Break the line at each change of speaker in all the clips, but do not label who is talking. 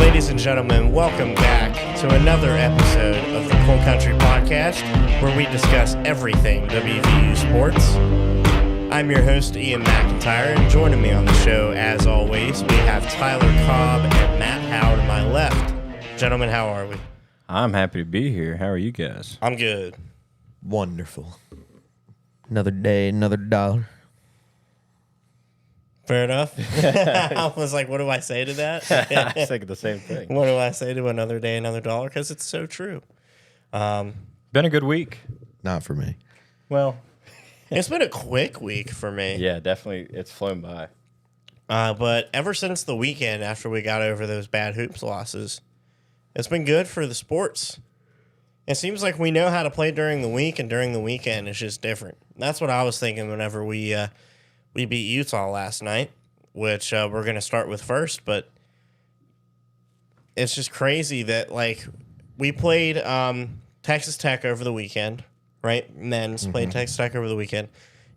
Ladies and gentlemen, welcome back to another episode of the Coal Country Podcast, where we discuss everything WVU sports. I'm your host, Ian McIntyre, and joining me on the show, as always, we have Tyler Cobb and Matt Howe to my left. Gentlemen, how are we?
I'm happy to be here. How are you guys?
I'm good.
Wonderful. Another day, another dollar.
Fair enough. I was like, what do I say to that?
I was thinking the same thing.
What do I say to another day, another dollar? Because it's so true.
Been a good week.
Not for me.
Well,
it's been a quick week for me.
yeah, definitely. It's flown by.
But ever since the weekend, after we got over those bad hoops losses, it's been good for the sports. It seems like we know how to play during the week, and during the weekend, it's just different. That's what I was thinking whenever we beat Utah last night, which we're going to start with first. But it's just crazy that, like, we played Texas Tech over the weekend, right? Men's played Texas Tech over the weekend,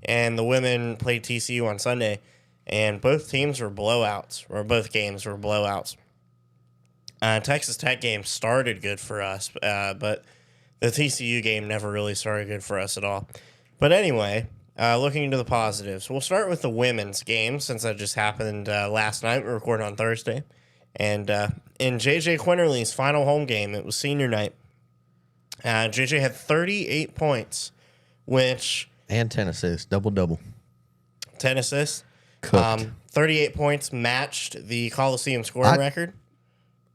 and the women played TCU on Sunday, and both teams were blowouts, or both games were blowouts. Texas Tech game started good for us, but the TCU game never really started good for us at all. But anyway, looking into the positives, we'll start with the women's game since that just happened last night. We recorded on Thursday. And in JJ Quinerly's final home game, it was senior night. JJ had 38 points, which...
And 10 assists, double-double.
10 assists.
Cooked.
38 points matched the Coliseum scoring record.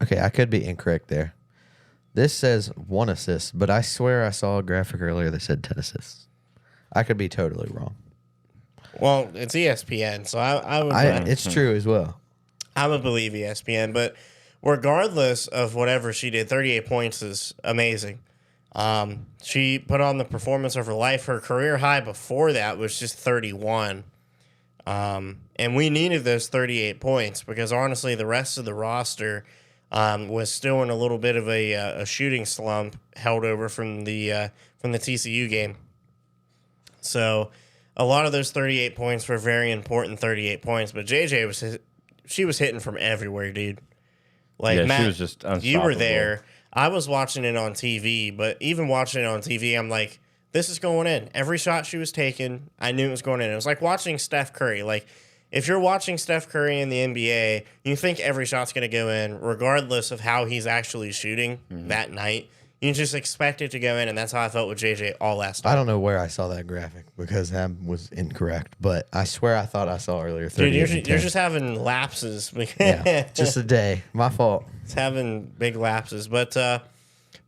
Okay, I could be incorrect there. This says 1 assist, but I swear I saw a graphic earlier that said 10 assists. I could be totally wrong.
Well, it's ESPN, so I would...
It's true as well.
I would believe ESPN, but regardless of whatever she did, 38 points is amazing. She put on the performance of her life. Her career high before that was just 31. And we needed those 38 points because, honestly, the rest of the roster was still in a little bit of a shooting slump held over from the TCU game. So a lot of those 38 points were very important 38 points, but JJ she was hitting from everywhere, dude. Like,
Yeah,
Matt,
she was just unstoppable.
you were there. I was watching it on TV, but even watching it on TV, I'm like, this is going in. Every shot she was taking, I knew it was going in. It was like watching Steph Curry. Like, if you're watching Steph Curry in the NBA, you think every shot's going to go in, regardless of how he's actually shooting that night. You just expect it to go in, and that's how I felt with JJ all last night.
I don't know where I saw that graphic because that was incorrect, but I swear I thought I saw earlier 38
Dude, you're just having lapses.
Yeah, just a day. My fault.
It's having big lapses. But,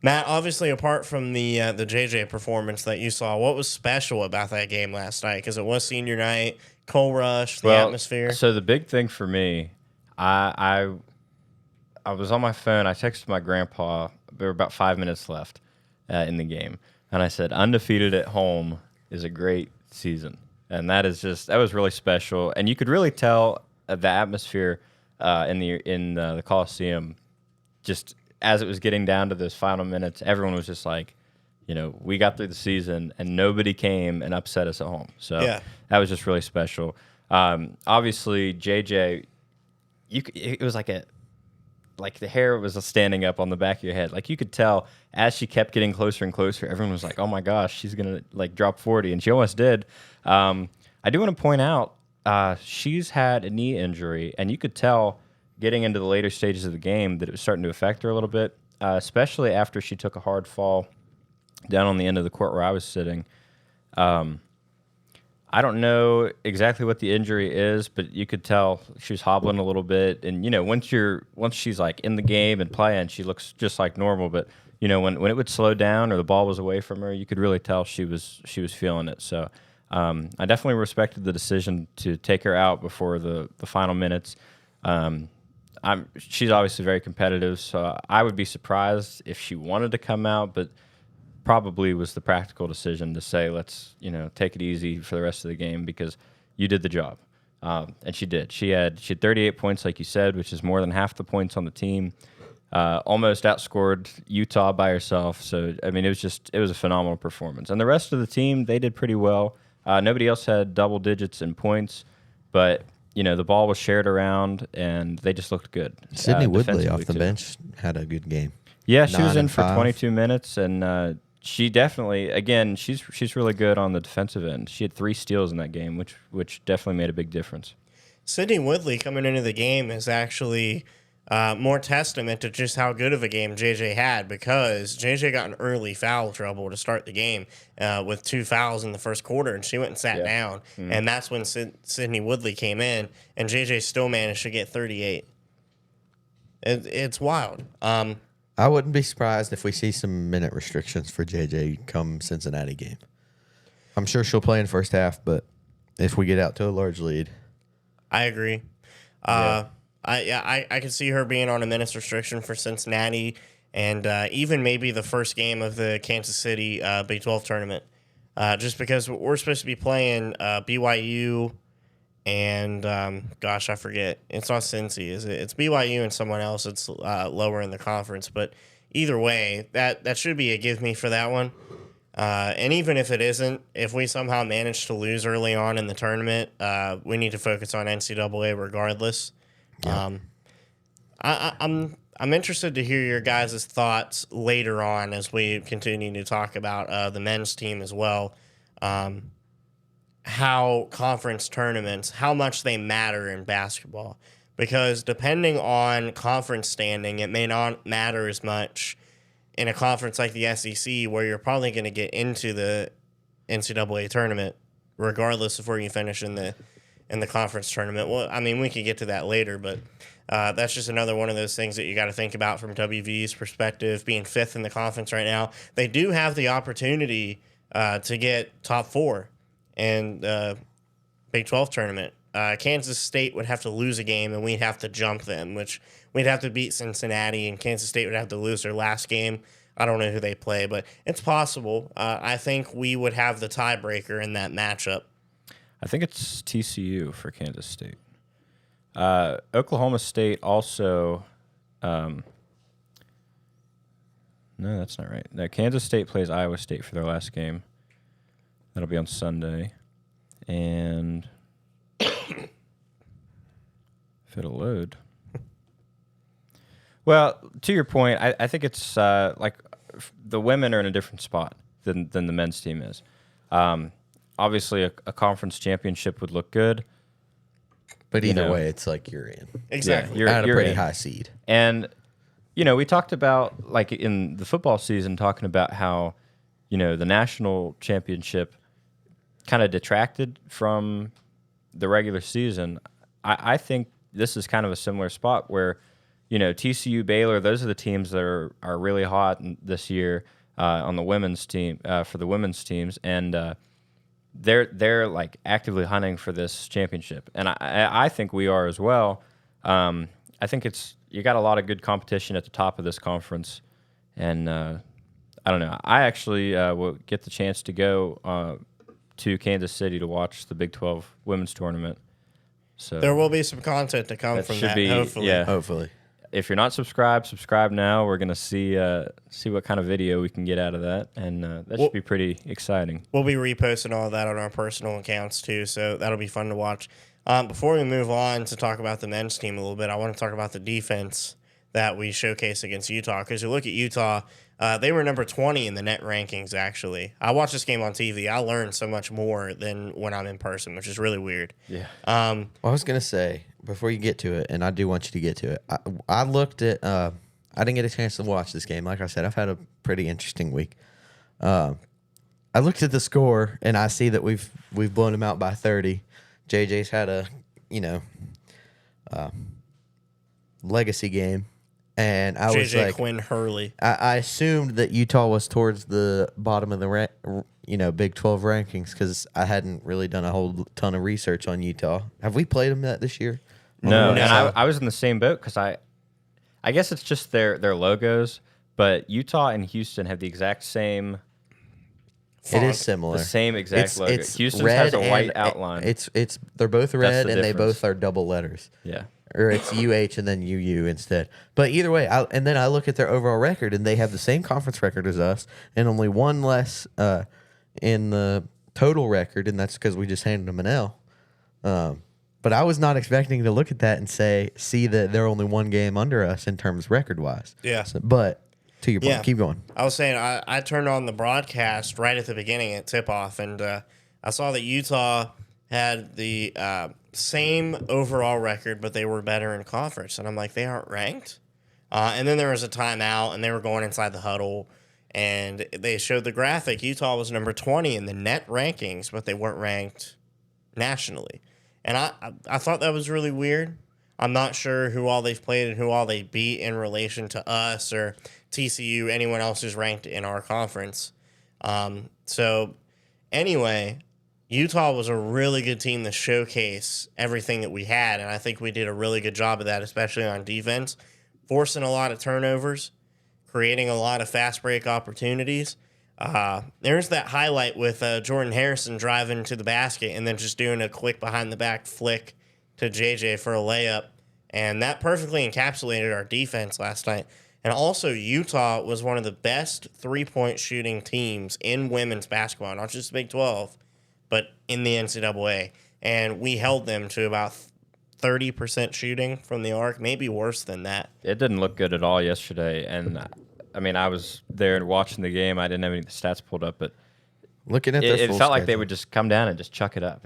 Matt, obviously, apart from the JJ performance that you saw, what was special about that game last night? Because it was senior night, Coal Rush, the atmosphere.
So the big thing for me, I was on my phone. I texted my grandpa. There were about 5 minutes left in the game. And I said, undefeated at home is a great season. And that was really special. And you could really tell the atmosphere in the Coliseum, just as it was getting down to those final minutes, everyone was just like, we got through the season and nobody came and upset us at home. So that was just really special. Obviously, JJ, it was like the hair was standing up on the back of your head. Like, you could tell as she kept getting closer and closer, everyone was like, oh my gosh, she's going to drop 40. And she almost did. I do want to point out, she's had a knee injury, and you could tell getting into the later stages of the game that it was starting to affect her a little bit, especially after she took a hard fall down on the end of the court where I was sitting. I don't know exactly what the injury is, but you could tell she was hobbling a little bit. And once she's like in the game and playing, she looks just like normal. But when it would slow down or the ball was away from her, you could really tell she was feeling it. So I definitely respected the decision to take her out before the final minutes. She's obviously very competitive, so I would be surprised if she wanted to come out, but probably was the practical decision to say, let's take it easy for the rest of the game because you did the job, and she did. She had 38 points, like you said, which is more than half the points on the team. Almost outscored Utah by herself. So I mean, it was a phenomenal performance, and the rest of the team, they did pretty well. Nobody else had double digits in points, but the ball was shared around, and they just looked good.
Sydney Woodley
defensively,
off the
too.
bench had a good game.
Yeah, she was
9
in
and
for
5.
22 minutes, and she definitely, again, she's really good on the defensive end. She had 3 steals in that game, which definitely made a big difference.
Sydney Woodley coming into the game is actually more testament to just how good of a game JJ had, because JJ got in early foul trouble to start the game with 2 fouls in the first quarter, and she went and sat down. And that's when Sydney Woodley came in, and JJ still managed to get 38. It's wild.
I wouldn't be surprised if we see some minute restrictions for JJ come Cincinnati game. I'm sure she'll play in first half, but if we get out to a large lead.
I agree. I can see her being on a minutes restriction for Cincinnati, and even maybe the first game of the Kansas City Big 12 tournament, just because we're supposed to be playing BYU and gosh, I forget. It's not Cincy, is it? It's BYU and someone else. It's lower in the conference, but either way, that should be a give me for that one. And even if it isn't, if we somehow manage to lose early on in the tournament, we need to focus on NCAA regardless. Yeah. I'm interested to hear your guys' thoughts later on as we continue to talk about the men's team as well. How conference tournaments, how much they matter in basketball. Because depending on conference standing, it may not matter as much in a conference like the SEC, where you're probably going to get into the NCAA tournament, regardless of where you finish in the conference tournament. Well, I mean, we can get to that later, but that's just another one of those things that you got to think about from WV's perspective. Being 5th in the conference right now, they do have the opportunity to get top 4 in Big 12 tournament. Kansas State would have to lose a game, and we'd have to jump them, which we'd have to beat Cincinnati, and Kansas State would have to lose their last game. I don't know who they play, but it's possible. I think we would have the tiebreaker in that matchup.
I think it's TCU for Kansas State. Oklahoma State also. No, that's not right. No, Kansas State plays Iowa State for their last game. That'll be on Sunday. And if it'll load. Well, to your point, I think it's like the women are in a different spot than the men's team is. Obviously, a conference championship would look good.
But either way, it's like you're in.
Exactly.
You're at a pretty
in.
high seed.
And, we talked about, like, in the football season, talking about how, the national championship kind of detracted from the regular season. I think this is kind of a similar spot where, TCU, Baylor, those are the teams that are really hot this year on the women's team, for the women's teams. And they're like actively hunting for this championship. And I think we are as well. I think you got a lot of good competition at the top of this conference. And I don't know. I actually will get the chance to go to Kansas City to watch the Big 12 women's tournament. So
there will be some content to come from that, hopefully.
Yeah.
Hopefully.
If you're not subscribe now. We're going to see what kind of video we can get out of that, and that should be pretty exciting.
We'll be reposting all of that on our personal accounts, too, so that'll be fun to watch. Before we move on to talk about the men's team a little bit, I want to talk about the defense that we showcased against Utah, because you look at Utah, they were number 20 in the net rankings, actually. I watched this game on TV. I learned so much more than when I'm in person, which is really weird.
Yeah.
I was going to say, before you get to it, and I do want you to get to it, I looked at I didn't get a chance to watch this game. Like I said, I've had a pretty interesting week. I looked at the score, and I see that we've blown them out by 30. JJ's had a, legacy game. And I was like,
JJ Quinerly.
I assumed that Utah was towards the bottom of the Big 12 rankings, because I hadn't really done a whole ton of research on Utah. Have we played them this year?
No. And I was in the same boat, because I guess it's just their logos, but Utah and Houston have the exact same.
It is similar.
The same exact logo. Houston has a white outline.
They're both red, and they
difference.
both are double letters.
Yeah.
Or it's UH and then UU instead. But either way, and then I look at their overall record, and they have the same conference record as us, and only one less in the total record, and that's because we just handed them an L. But I was not expecting to look at that and see that they're only one game under us in terms record-wise.
Yeah.
But to your point,
Yeah.
keep going.
I was saying I turned on the broadcast right at the beginning at tip-off, and I saw that Utah had the same overall record, but they were better in conference. And I'm like, they aren't ranked? And then there was a timeout, and they were going inside the huddle, and they showed the graphic. Utah was number 20 in the net rankings, but they weren't ranked nationally. And I thought that was really weird. I'm not sure who all they've played and who all they beat in relation to us or TCU, anyone else who's ranked in our conference. So anyway, Utah was a really good team to showcase everything that we had, and I think we did a really good job of that, especially on defense, forcing a lot of turnovers, creating a lot of fast break opportunities. There's that highlight with Jordan Harrison driving to the basket and then just doing a quick behind the back flick to JJ for a layup. And that perfectly encapsulated our defense last night. And also, Utah was one of the best three-point shooting teams in women's basketball, not just Big 12, but in the NCAA. And we held them to about 30% shooting from the arc, maybe worse than that.
It didn't look good at all yesterday, and I mean, I was there and watching the game. I didn't have any of the stats pulled up, but
Looking at their
it
full
felt like they
schedule.
would just come down and just chuck it up.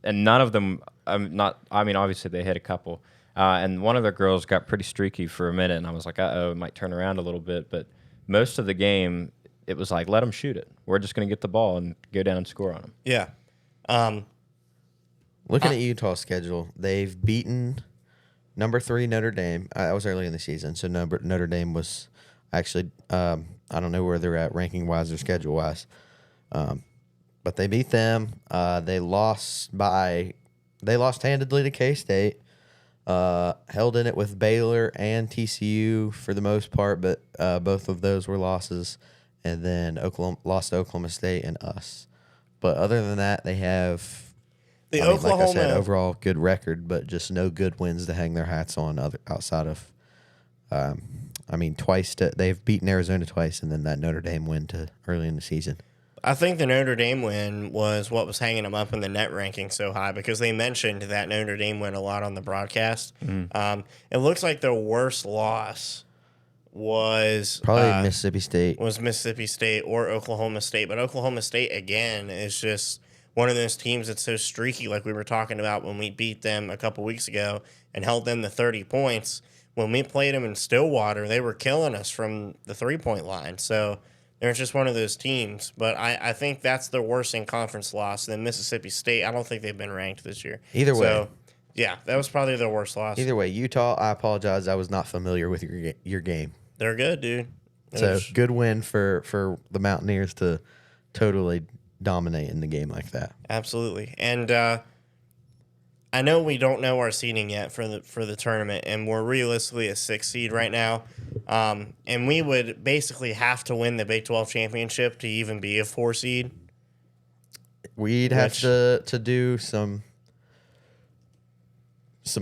And none of them. Obviously they hit a couple, and one of the girls got pretty streaky for a minute, and I was like, it might turn around a little bit. But most of the game, it was like, let them shoot it. We're just going to get the ball and go down and score on them.
Yeah.
Looking at Utah's schedule, they've beaten number 3 Notre Dame. That was early in the season, so Notre Dame was actually I don't know where they're at ranking wise or schedule wise, but they beat them. They lost handedly to K-State. Held in it with Baylor and TCU for the most part, but both of those were losses. And then lost to Oklahoma State and us. But other than that, they have
Oklahoma,
like I said, overall good record, but just no good wins to hang their hats on outside of twice. They've beaten Arizona twice, and then that Notre Dame win to early in the season.
I think the Notre Dame win was what was hanging them up in the net ranking so high because they mentioned that Notre Dame win a lot on the broadcast. It looks like their worst loss was
Probably Mississippi State.
Was Mississippi State or Oklahoma State. But Oklahoma State, again, is just one of those teams that's so streaky, like we were talking about when we beat them a couple weeks ago and held them to 30 points. When we played them in Stillwater, they were killing us from the three-point line. So they're just one of those teams. But I think that's their worst in-conference loss. Then Mississippi State, I don't think they've been ranked this year.
Either way.
So, yeah, that was probably their worst loss.
Either way, Utah, I apologize. I was not familiar with your game.
They're good, dude.
So good win for the Mountaineers to totally dominate in the game like that.
Absolutely. And I know we don't know our seeding yet for the tournament, and we're realistically a 6 seed right now. And we would basically have to win the Big 12 championship to even be a 4 seed.
We'd have to do some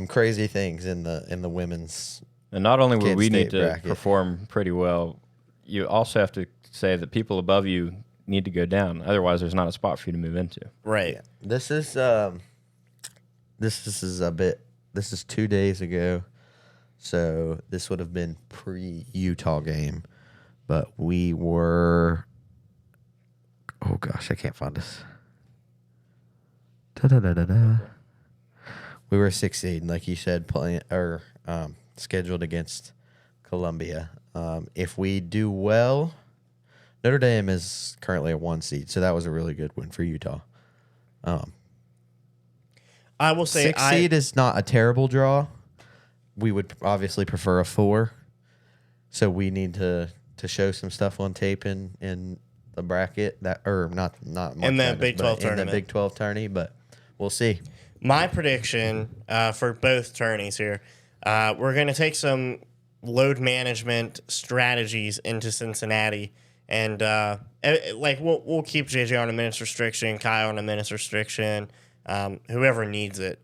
crazy things in the women's.
And not only would we need to
bracket.
perform pretty well, you also have to say that people above you need to go down. Otherwise, there's not a spot for you to move into.
Right.
Yeah. This is 2 days ago, so this would have been pre-Utah game, but we were. Oh gosh, I can't find this. We were a 6 seed, and like you said, playing or scheduled against Columbia. If we do well, Notre Dame is currently a 1 seed, so that was a really good win for Utah.
I will say
6 seed is not a terrible draw. We would obviously prefer a 4, so we need to show some stuff on tape in the bracket not
in the Big 12 tournament.
In the Big 12 tourney, but we'll see.
My prediction for both tourneys here, we're going to take some load management strategies into Cincinnati, and we'll keep JJ on a minutes restriction, Kai on a minutes restriction, whoever needs it.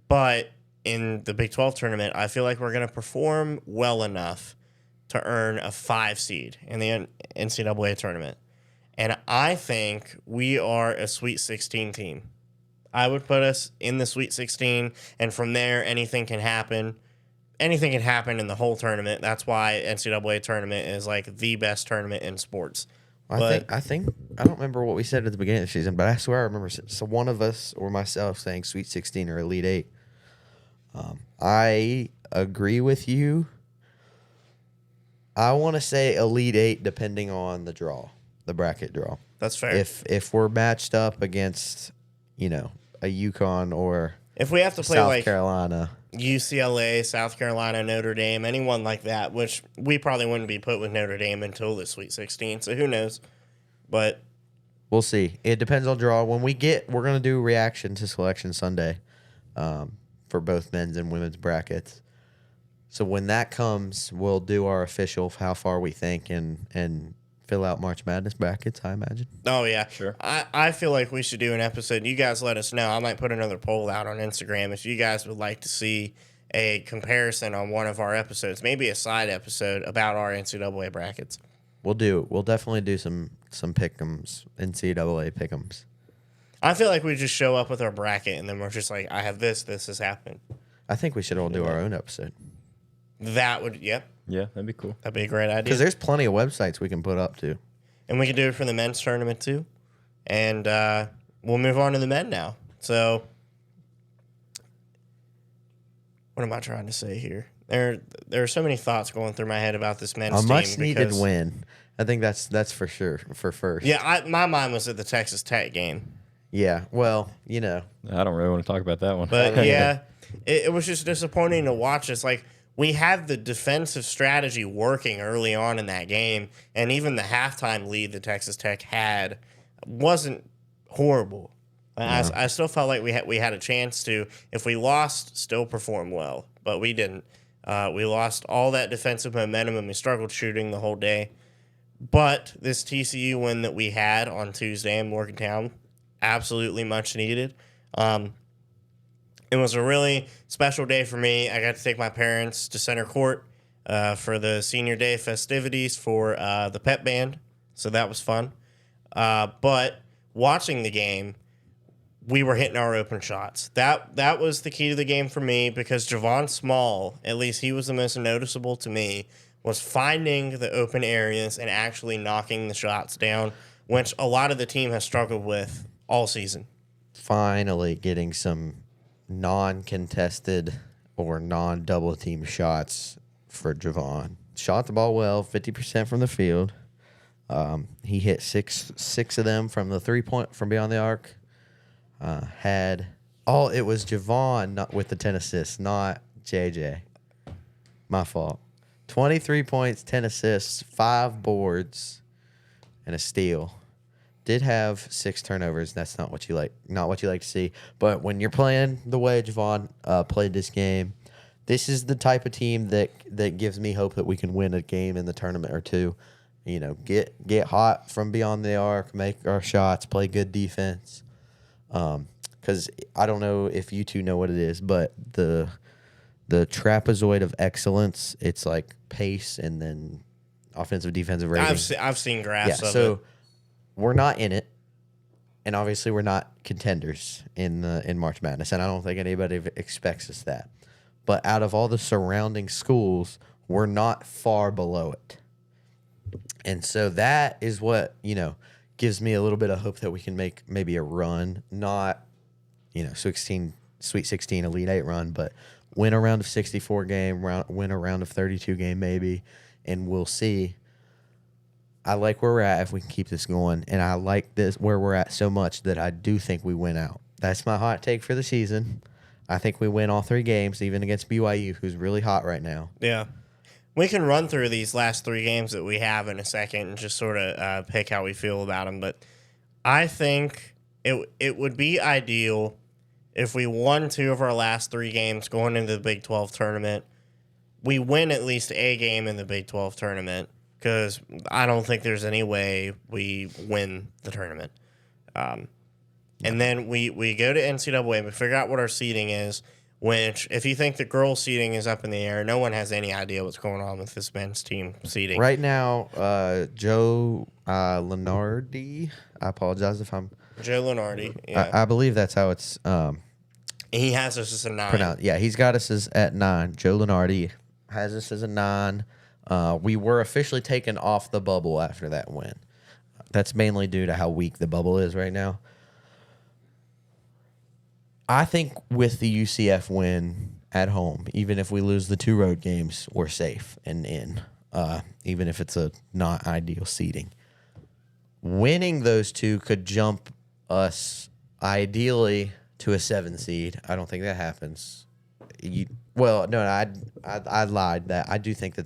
But in the Big 12 tournament, I feel like we're going to perform well enough to earn a 5 seed in the NCAA tournament. And I think we are a Sweet 16 team. I would put us in the Sweet 16, and from there, anything can happen. Anything can happen in the whole tournament. That's why NCAA tournament is like the best tournament in sports.
I think I don't remember what we said at the beginning of the season, but I swear I remember so one of us or myself saying Sweet 16 or Elite 8. I agree with you. I want to say Elite 8 depending on the draw, the bracket draw.
That's fair.
If we're matched up against, a UConn or
if we have to play
South
like
Carolina,
UCLA, South Carolina, Notre Dame, anyone like that, which we probably wouldn't be put with Notre Dame until the Sweet 16, so who knows? But
we'll see. It depends on draw. We're going to do reaction to Selection Sunday for both men's and women's brackets. So when that comes, we'll do our official how far we think and fill out March Madness brackets, I imagine.
Oh, yeah.
Sure.
I feel like we should do an episode. You guys let us know. I might put another poll out on Instagram if you guys would like to see a comparison on one of our episodes, maybe a side episode about our NCAA brackets.
We'll definitely do some pick'ems, NCAA pick'ems.
I feel like we just show up with our bracket, and then we're just like, I have this has happened.
I think we should all do our own episode.
That would, yep.
Yeah, that'd be cool.
That'd be a great idea.
Because there's plenty of websites we can put up, too.
And we can do it for the men's tournament, too. And we'll move on to the men now. So, what am I trying to say here? There are so many thoughts going through my head about this men's team.
A much-needed win. I think that's for sure, for first.
Yeah, my mind was at the Texas Tech game.
Yeah, well,
I don't really want to talk about that one.
But, yeah, it was just disappointing to watch. It's like, we had the defensive strategy working early on in that game, and even the halftime lead that Texas Tech had wasn't horrible. No. I still felt like we had a chance to, if we lost, still perform well, but we didn't. We lost all that defensive momentum, and we struggled shooting the whole day. But this TCU win that we had on Tuesday in Morgantown, absolutely much needed. It was a really special day for me. I got to take my parents to center court for the senior day festivities for the pep band, so that was fun. But watching the game, we were hitting our open shots. That was the key to the game for me, because Javon Small, at least he was the most noticeable to me, was finding the open areas and actually knocking the shots down, which a lot of the team has struggled with all season.
Finally getting some non-contested or non-double team shots for Javon. Shot the ball well, 50% from the field. He hit six of them from the 3-point from beyond the arc. It was Javon with the 10 assists, not JJ. My fault. 23 points, 10 assists, 5 boards, and a steal. Did have 6 turnovers. That's not what you like to see. But when you're playing the way Javon played this game, this is the type of team that gives me hope that we can win a game in the tournament or two. Get hot from beyond the arc, make our shots, play good defense. Because I don't know if you two know what it is, but the trapezoid of excellence, it's like pace and then offensive, defensive rating.
I've seen graphs of
so
it.
We're not in it, and obviously we're not contenders in March Madness, and I don't think anybody expects us that. But out of all the surrounding schools, we're not far below it. And so that is what, gives me a little bit of hope that we can make maybe a run, not, Sweet 16 Elite 8 run, but win a round of 64 game, win a round of 32 game maybe, and we'll see. I like where we're at if we can keep this going, and I like this where we're at so much that I do think we win out. That's my hot take for the season. I think we win all 3 games, even against BYU, who's really hot right now.
Yeah. We can run through these last 3 games that we have in a second and just sort of pick how we feel about them. But I think it would be ideal if we won 2 of our last 3 games going into the Big 12 tournament. We win at least a game in the Big 12 tournament, because I don't think there's any way we win the tournament. And then we go to NCAA and we figure out what our seeding is, which, if you think the girls' seeding is up in the air, no one has any idea what's going on with this men's team seeding.
Right now, Joe Lenardi, I apologize if I'm
Joe Lunardi. Yeah.
I believe that's how it's
He has us as a 9.
pronounced. Yeah, he's got us as at 9. Joe Lunardi has us as a 9. We were officially taken off the bubble after that win. That's mainly due to how weak the bubble is right now. I think with the UCF win at home, even if we lose the 2 road games, we're safe and in, even if it's a not ideal seeding. Winning those 2 could jump us ideally to a 7 seed. I don't think that happens. I lied. That I do think that.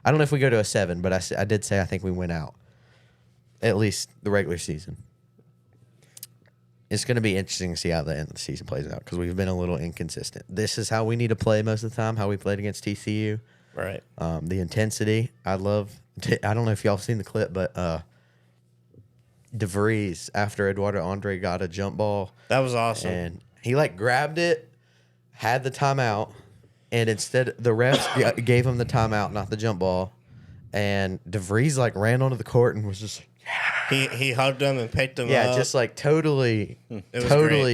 I don't know if we go to a 7, but I did say I think we win out. At least the regular season. It's going to be interesting to see how the end of the season plays out because we've been a little inconsistent. This is how we need to play most of the time, how we played against TCU.
Right.
The intensity, I love. I don't know if y'all have seen the clip, but DeVries, after Eduardo Andre got a jump ball.
That was awesome.
And he, grabbed it, had the timeout, and instead the refs gave him the timeout, not the jump ball. And DeVries, ran onto the court and was just...
He hugged him and picked him up.
Yeah, just totally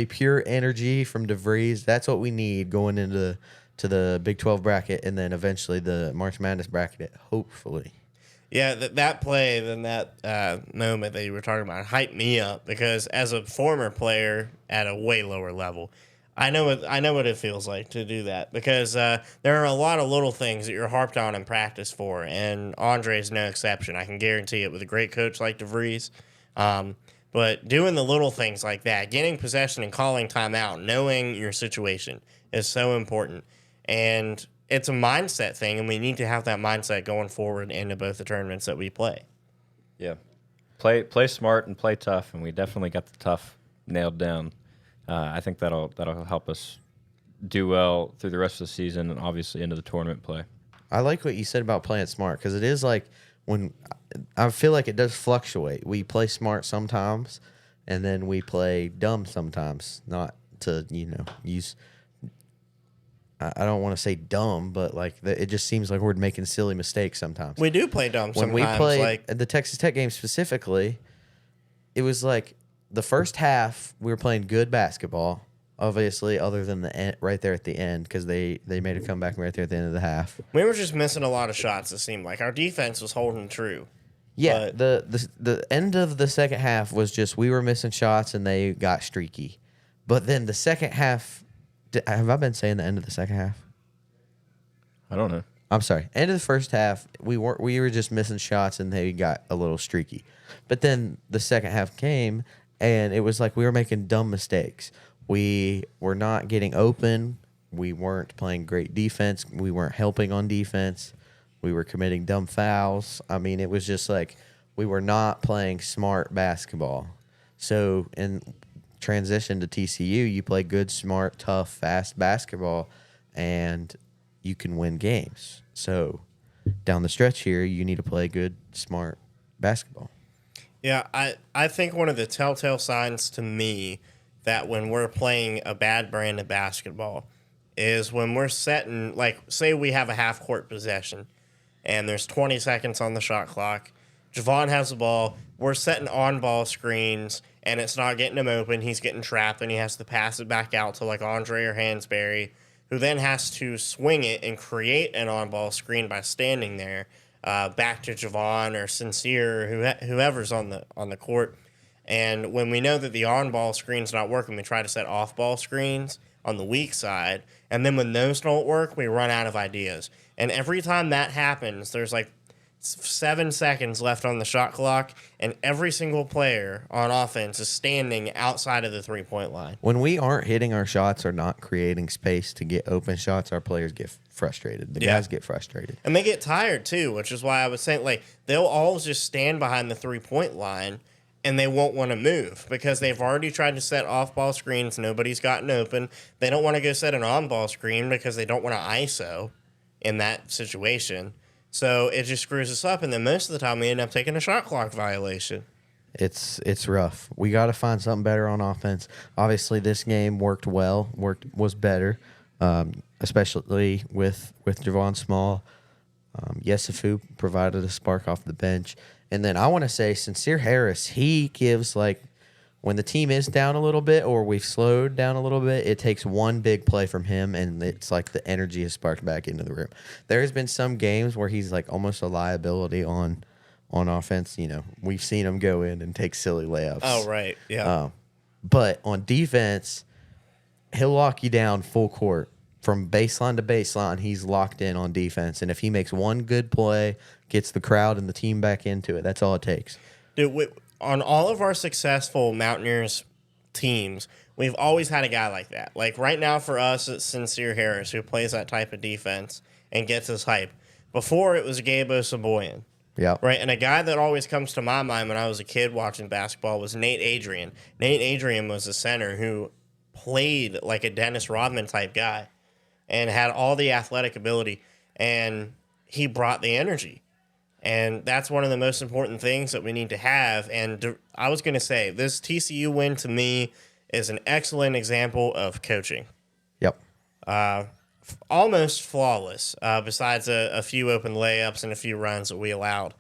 pure energy from DeVries. That's what we need going into the Big 12 bracket and then eventually the March Madness bracket, hopefully.
Yeah, that play, then that moment that you were talking about hyped me up because as a former player at a way lower level, I know what it feels like to do that because there are a lot of little things that you're harped on in practice for, and Andre's no exception. I can guarantee it with a great coach like DeVries. But doing the little things like that, getting possession and calling timeout, knowing your situation is so important. And it's a mindset thing, and we need to have that mindset going forward into both the tournaments that we play.
Yeah. Play smart and play tough, and we definitely got the tough nailed down. I think that'll help us do well through the rest of the season and obviously into the tournament play.
I like what you said about playing smart because it is when I feel like it does fluctuate. We play smart sometimes, and then we play dumb sometimes. Not to use. I don't want to say dumb, but it just seems like we're making silly mistakes sometimes.
We do play dumb sometimes.
When we play at the Texas Tech game specifically, it was the first half we were playing good basketball, obviously, other than the end, right there at the end because they made a comeback right there at the end of the half.
We were just missing a lot of shots. It seemed like our defense was holding true.
Yeah, the end of the second half was just we were missing shots and they got streaky, but then the second half. Have I been saying the end of the second half?
I don't know.
I'm sorry. End of the first half, we were just missing shots and they got a little streaky. But then the second half came and it was like we were making dumb mistakes. We were not getting open. We weren't playing great defense. We weren't helping on defense. We were committing dumb fouls. I mean, it was just we were not playing smart basketball. So in transition to TCU, you play good, smart, tough, fast basketball, and you can win games. So down the stretch here, you need to play good, smart basketball.
Yeah, I think one of the telltale signs to me that when we're playing a bad brand of basketball is when we're setting, say we have a half-court possession, and there's 20 seconds on the shot clock. Javon has the ball. We're setting on-ball screens, and it's not getting him open. He's getting trapped, and he has to pass it back out to Andre or Hansberry, who then has to swing it and create an on-ball screen by standing there back to Javon or Sincere or whoever's on the court. And when we know that the on-ball screen's not working, we try to set off-ball screens on the weak side. And then when those don't work, we run out of ideas. And every time that happens, there's 7 seconds left on the shot clock, and every single player on offense is standing outside of the three-point line.
When we aren't hitting our shots or not creating space to get open shots, our players get frustrated. The guys get frustrated.
And they get tired, too, which is why I was saying, they'll all just stand behind the three-point line, and they won't want to move because they've already tried to set off-ball screens. Nobody's gotten open. They don't want to go set an on-ball screen because they don't want to ISO in that situation. So it just screws us up, and then most of the time we end up taking a shot clock violation.
It's rough. We got to find something better on offense. Obviously, this game was better, especially with Javon Small. Yesufu provided a spark off the bench. And then I want to say Sincere Harris, he gives when the team is down a little bit or we've slowed down a little bit, it takes one big play from him, and it's like the energy is sparked back into the room. There has been some games where he's like almost a liability on offense. You know, we've seen him go in and take silly layups.
Oh, right. Yeah.
But on defense, he'll lock you down full court. From baseline to baseline, he's locked in on defense. And if he makes one good play, gets the crowd and the team back into it, that's all it takes.
Dude, on all of our successful Mountaineers teams, we've always had a guy like that. Like right now for us, it's Sincere Harris, who plays that type of defense and gets us hype. Before, it was Gabe Osaboyan.
Yeah.
Right, and a guy that always comes to my mind when I was a kid watching basketball was Nate Adrian. Nate Adrian was a center who played like a Dennis Rodman type guy and had all the athletic ability, and he brought the energy. And that's one of the most important things that we need to have. And I was going to say, this TCU win to me is an excellent example of coaching.
Yep.
Almost flawless, besides a few open layups and a few runs that we allowed.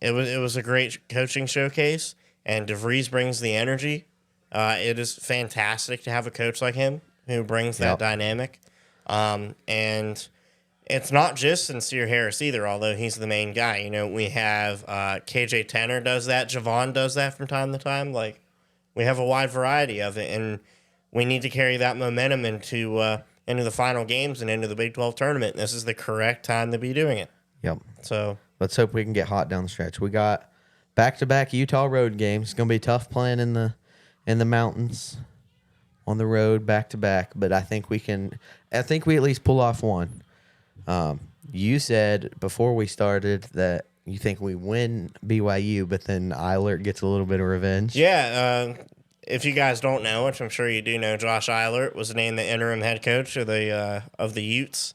It was a great coaching showcase, and DeVries brings the energy. It is fantastic to have a coach like him who brings that dynamic. And it's not just Sincere Harris either, although he's the main guy. You know, we have KJ Tenner does that. Javon does that from time to time. Like, we have a wide variety of it, and we need to carry that momentum into the final games and into the Big 12 tournament. This is the correct time to be doing it.
Yep.
So
let's hope we can get hot down the stretch. We got back-to-back Utah road games. It's going to be tough playing in the mountains on the road back-to-back, but I think we at least pull off one. You said before we started that you think we win BYU, but then Eilert gets a little bit of revenge.
Yeah, if you guys don't know, which I'm sure you do know, Josh Eilert was named the interim head coach of the Utes,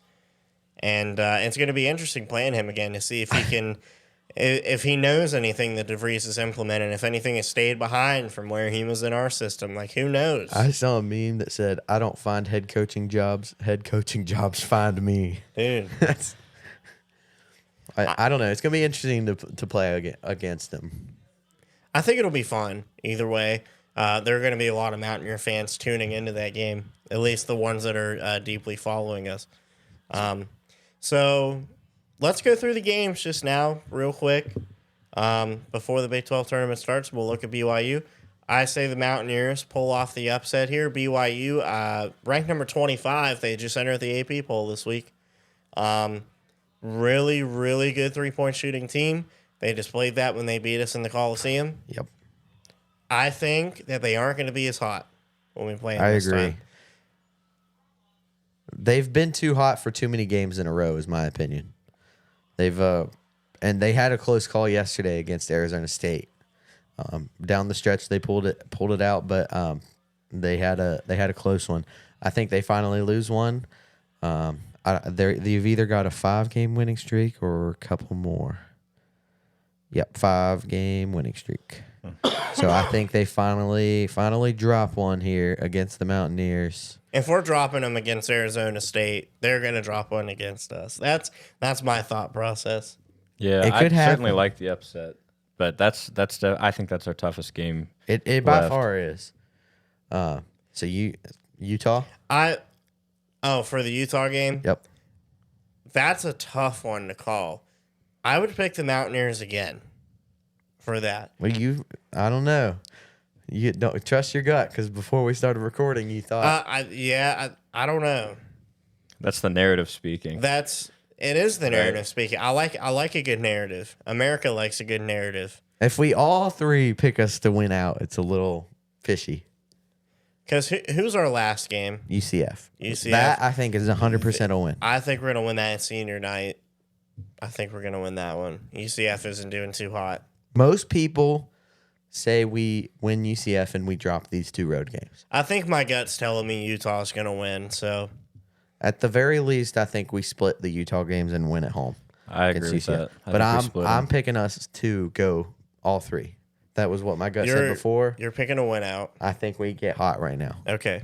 and it's going to be interesting playing him again to see if he can, if he knows anything that DeVries has implemented, if anything has stayed behind from where he was in our system. Like, who knows?
I saw a meme that said, "I don't find head coaching jobs find me."
Dude.
I don't know. It's going to be interesting to play against him.
I think it'll be fun either way. There are going to be a lot of Mountaineer fans tuning into that game, at least the ones that are deeply following us. So let's go through the games just now real quick. Before the Big 12 tournament starts, we'll look at BYU. I say the Mountaineers pull off the upset here. BYU, ranked number 25. They just entered the AP poll this week. Really, really good three-point shooting team. They displayed that when they beat us in the Coliseum.
Yep.
I think that they aren't going to be as hot when we play them this
I agree.
time.
They've been too hot for too many games in a row, is my opinion. They've and they had a close call yesterday against Arizona State. Down the stretch, they pulled it out, but they had a close one. I think they finally lose one. They've either got a 5-game winning streak or a couple more. Yep, 5-game winning streak. So I think they finally drop one here against the Mountaineers.
If we're dropping them against Arizona State, they're going to drop one against us. That's my thought process.
Yeah,
It could
I certainly
happen.
like the upset, but I think that's our toughest game.
It by
left.
far is. So Utah?
For the Utah game?
Yep.
That's a tough one to call. I would pick the Mountaineers again for that.
Well, I don't know. You don't trust your gut because before we started recording, you thought
I don't know.
That's the narrative speaking.
It is the narrative speaking. I like a good narrative. America likes a good narrative.
if we all three pick us to win out, it's a little fishy.
Because who's our last game?
UCF.
UCF.
That I think is 100% a win.
I think we're gonna win that senior night. I think we're gonna win that one. UCF isn't doing too hot.
Most people say we win UCF and we drop these two road games.
I think my gut's telling me Utah's gonna win. So
at the very least, I think we split the Utah games and win at home.
I agree with that.
But I'm picking us to go all three. That was what my gut said before.
You're picking a win out.
I think we get hot right now.
Okay.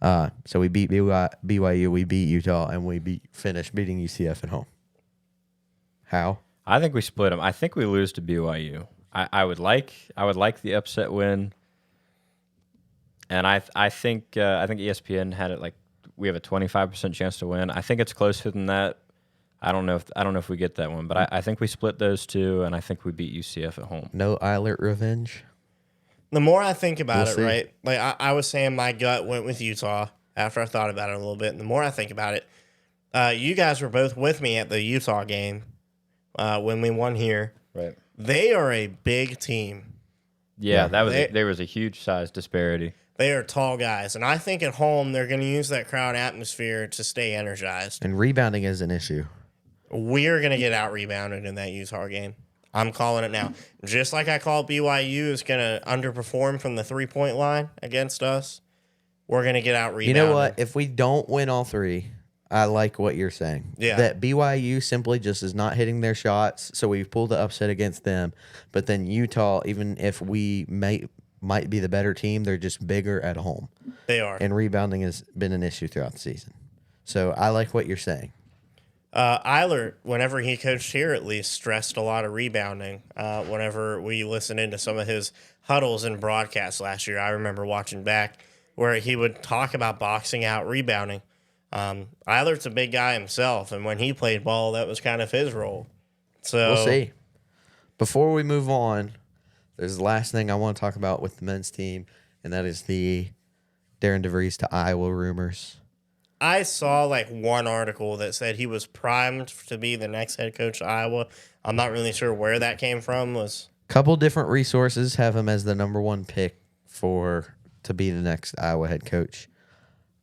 So we beat BYU, we beat Utah, and we finish beating UCF at home. How?
I think we split them. I think we lose to BYU. I would like the upset win, and I think ESPN had it like we have a 25% chance to win. I think it's closer than that. I don't know if we get that one, but I think we split those two, and I think we beat UCF at home.
No Eilert revenge.
The more I think about
We'll
it,
see.
right? Like I was saying, my gut went with Utah after I thought about it a little bit. And the more I think about it, you guys were both with me at the Utah game when we won here.
Right.
They are a big team.
Yeah,
Yeah.
there was a huge size disparity.
They are tall guys. And I think at home they're going to use that crowd atmosphere to stay energized.
And rebounding is an issue.
We're going to get out-rebounded in that Utah game. I'm calling it now. Just like I called BYU is going to underperform from the three-point line against us, we're going to get out-rebounded.
You know what? If we don't win all three, I like what you're saying.
Yeah.
That BYU simply just is not hitting their shots, so we've pulled the upset against them. But then Utah, even if we might be the better team, they're just bigger at home.
They are.
And rebounding has been an issue throughout the season. So I like what you're saying.
Eilert, whenever he coached here, at least stressed a lot of rebounding. Whenever we listened into some of his huddles and broadcasts last year, I remember watching back where he would talk about boxing out rebounding. Eilert's a big guy himself, and when he played ball, that was kind of his role. So
We'll see. Before we move on, there's the last thing I want to talk about with the men's team, and that is the Darren DeVries to Iowa rumors.
I saw like one article that said he was primed to be the next head coach of Iowa. I'm not really sure where that came from.
Couple different resources have him as the number one pick to be the next Iowa head coach.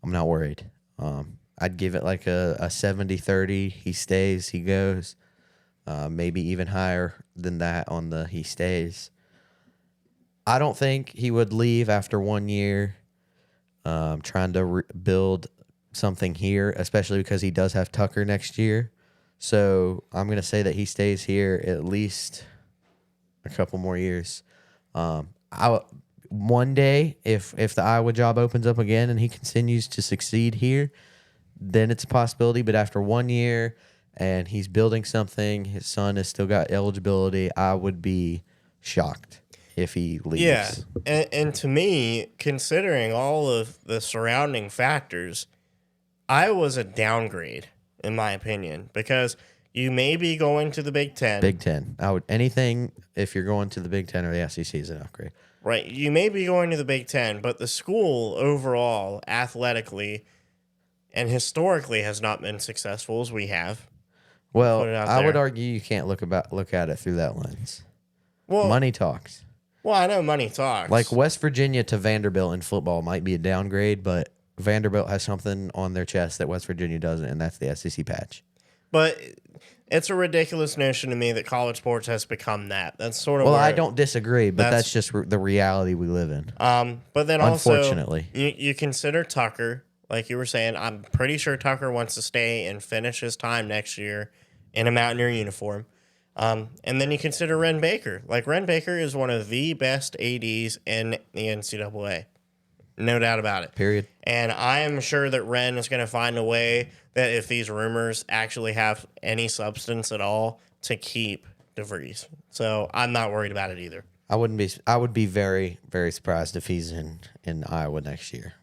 I'm not worried. I'd give it like a 70-30. He stays, he goes. Maybe even higher than that on the he stays. I don't think he would leave after 1 year trying to build something here, especially because he does have Tucker next year. So I'm going to say that he stays here at least a couple more years. One day, if the Iowa job opens up again and he continues to succeed here, then it's a possibility. But after 1 year and he's building something, his son has still got eligibility, I would be shocked if he leaves.
Yeah, and to me, considering all of the surrounding factors, Iowa's a downgrade, in my opinion, because you may be going to the Big Ten.
Big Ten. Anything if you're going to the Big Ten or the SEC is an upgrade.
Right. You may be going to the Big Ten, but the school overall, athletically and historically, has not been successful as we have.
Well,
Put it out
I would
there.
argue you can't look at it through that lens.
Well,
Money talks.
Well, I know money talks.
Like West Virginia to Vanderbilt in football might be a downgrade, but Vanderbilt has something on their chest that West Virginia doesn't, and that's the SEC patch.
But it's a ridiculous notion to me that college sports has become that. That's sort of
Well,
where,
I don't disagree, but that's just the reality we live in.
But then also,
Unfortunately.
you consider Tucker, like you were saying. I'm pretty sure Tucker wants to stay and finish his time next year in a Mountaineer uniform. And then you consider Ren Baker. Like, Ren Baker is one of the best ADs in the NCAA. No doubt about it.
Period.
And I am sure that Ren is going to find a way that if these rumors actually have any substance at all, to keep DeVries. So I'm not worried about it either.
I would be very, very surprised if he's in Iowa next year.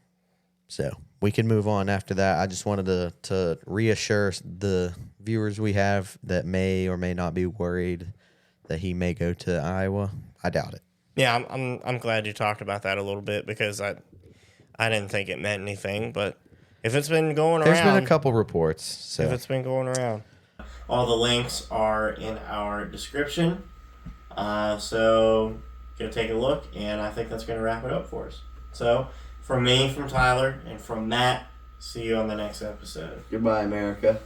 So we can move on after that. I just wanted to reassure the viewers we have that may or may not be worried that he may go to Iowa. I doubt it.
Yeah, I'm glad you talked about that a little bit, because I didn't think it meant anything, but if it's been going
There's
around,
been a couple reports. So
if it's been going around, all the links are in our description. So go take a look, and I think that's going to wrap it up for us. So from me, from Tyler, and from Matt, see you on the next episode.
Goodbye, America.